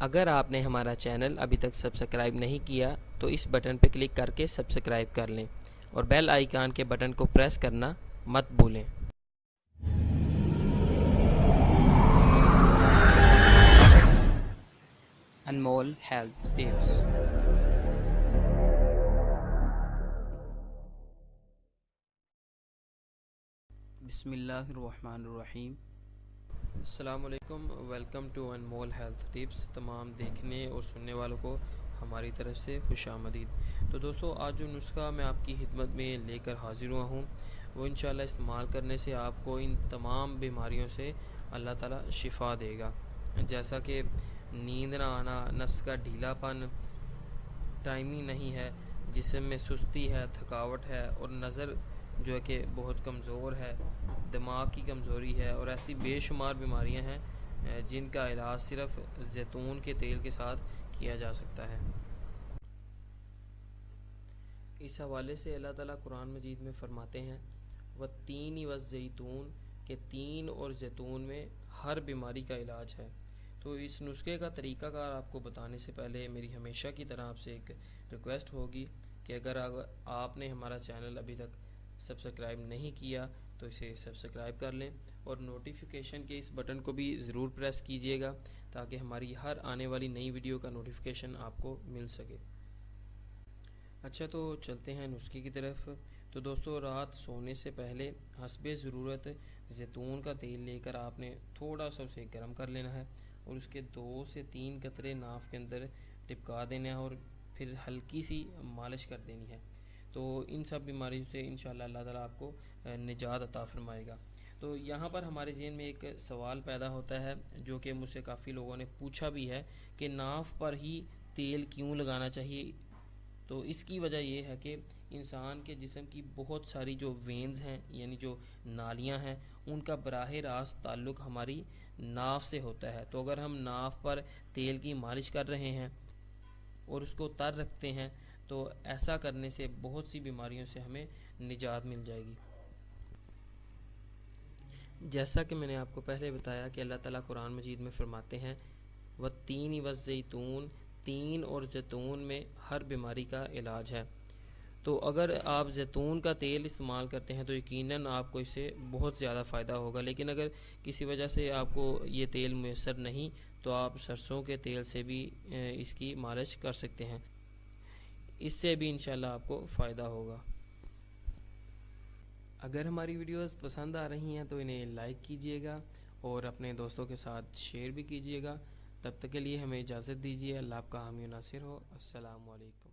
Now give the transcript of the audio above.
اگر آپ نے ہمارا چینل ابھی تک سبسکرائب نہیں کیا تو اس بٹن پہ کلک کر کے سبسکرائب کر لیں اور بیل آئیکن کے بٹن کو پریس کرنا مت بھولیں۔ انمول ہیلتھ ٹپس۔ بسم اللہ الرحمن الرحیم۔ السلام علیکم، ویلکم ٹو انمول ہیلتھ ٹپس۔ تمام دیکھنے اور سننے والوں کو ہماری طرف سے خوش آمدید۔ تو دوستو، آج جو نسخہ میں آپ کی خدمت میں لے کر حاضر ہوا ہوں وہ انشاءاللہ استعمال کرنے سے آپ کو ان تمام بیماریوں سے اللہ تعالیٰ شفا دے گا، جیسا کہ نیند نہ آنا، نفس کا ڈھیلا پن، ٹائم ہی نہیں ہے، جسم میں سستی ہے، تھکاوٹ ہے اور نظر جو ہے کہ بہت کمزور ہے، دماغ کی کمزوری ہے اور ایسی بے شمار بیماریاں ہیں جن کا علاج صرف زیتون کے تیل کے ساتھ کیا جا سکتا ہے۔ اس حوالے سے اللہ تعالیٰ قرآن مجید میں فرماتے ہیں وَالتِّینِ وَالزَّیتُونِ کہ تین اور زیتون میں ہر بیماری کا علاج ہے۔ تو اس نسخے کا طریقہ کار آپ کو بتانے سے پہلے میری ہمیشہ کی طرح آپ سے ایک ریکویسٹ ہوگی کہ اگر آپ نے ہمارا چینل ابھی تک سبسکرائب نہیں کیا تو اسے سبسکرائب کر لیں اور نوٹیفیکیشن کے اس بٹن کو بھی ضرور پریس کیجئے گا تاکہ ہماری ہر آنے والی نئی ویڈیو کا نوٹیفیکیشن آپ کو مل سکے۔ اچھا، تو چلتے ہیں نسخے کی طرف۔ تو دوستو، رات سونے سے پہلے حسب ضرورت زیتون کا تیل لے کر آپ نے تھوڑا سا اسے گرم کر لینا ہے اور اس کے 2 سے 3 قطرے ناف کے اندر ٹپکا دینا ہے اور پھر ہلکی سی مالش کر دینی ہے۔ تو ان سب بیماریوں سے انشاءاللہ اللہ تعالیٰ آپ کو نجات عطا فرمائے گا۔ تو یہاں پر ہمارے ذہن میں ایک سوال پیدا ہوتا ہے جو کہ مجھ سے کافی لوگوں نے پوچھا بھی ہے کہ ناف پر ہی تیل کیوں لگانا چاہیے؟ تو اس کی وجہ یہ ہے کہ انسان کے جسم کی بہت ساری جو وینز ہیں یعنی جو نالیاں ہیں ان کا براہ راست تعلق ہماری ناف سے ہوتا ہے۔ تو اگر ہم ناف پر تیل کی مالش کر رہے ہیں اور اس کو تر رکھتے ہیں تو ایسا کرنے سے بہت سی بیماریوں سے ہمیں نجات مل جائے گی۔ جیسا کہ میں نے آپ کو پہلے بتایا کہ اللہ تعالیٰ قرآن مجید میں فرماتے ہیں وَالتِّینِ وَالزَّیتُونِ تین اور زیتون میں ہر بیماری کا علاج ہے۔ تو اگر آپ زیتون کا تیل استعمال کرتے ہیں تو یقیناً آپ کو اس سے بہت زیادہ فائدہ ہوگا، لیکن اگر کسی وجہ سے آپ کو یہ تیل میسر نہیں تو آپ سرسوں کے تیل سے بھی اس کی مالش کر سکتے ہیں، اس سے بھی انشاءاللہ آپ کو فائدہ ہوگا۔ اگر ہماری ویڈیوز پسند آ رہی ہیں تو انہیں لائک کیجئے گا اور اپنے دوستوں کے ساتھ شیئر بھی کیجئے گا۔ تب تک کے لیے ہمیں اجازت دیجیے۔ اللہ آپ کا حامی و ناصر ہو۔ السلام علیکم۔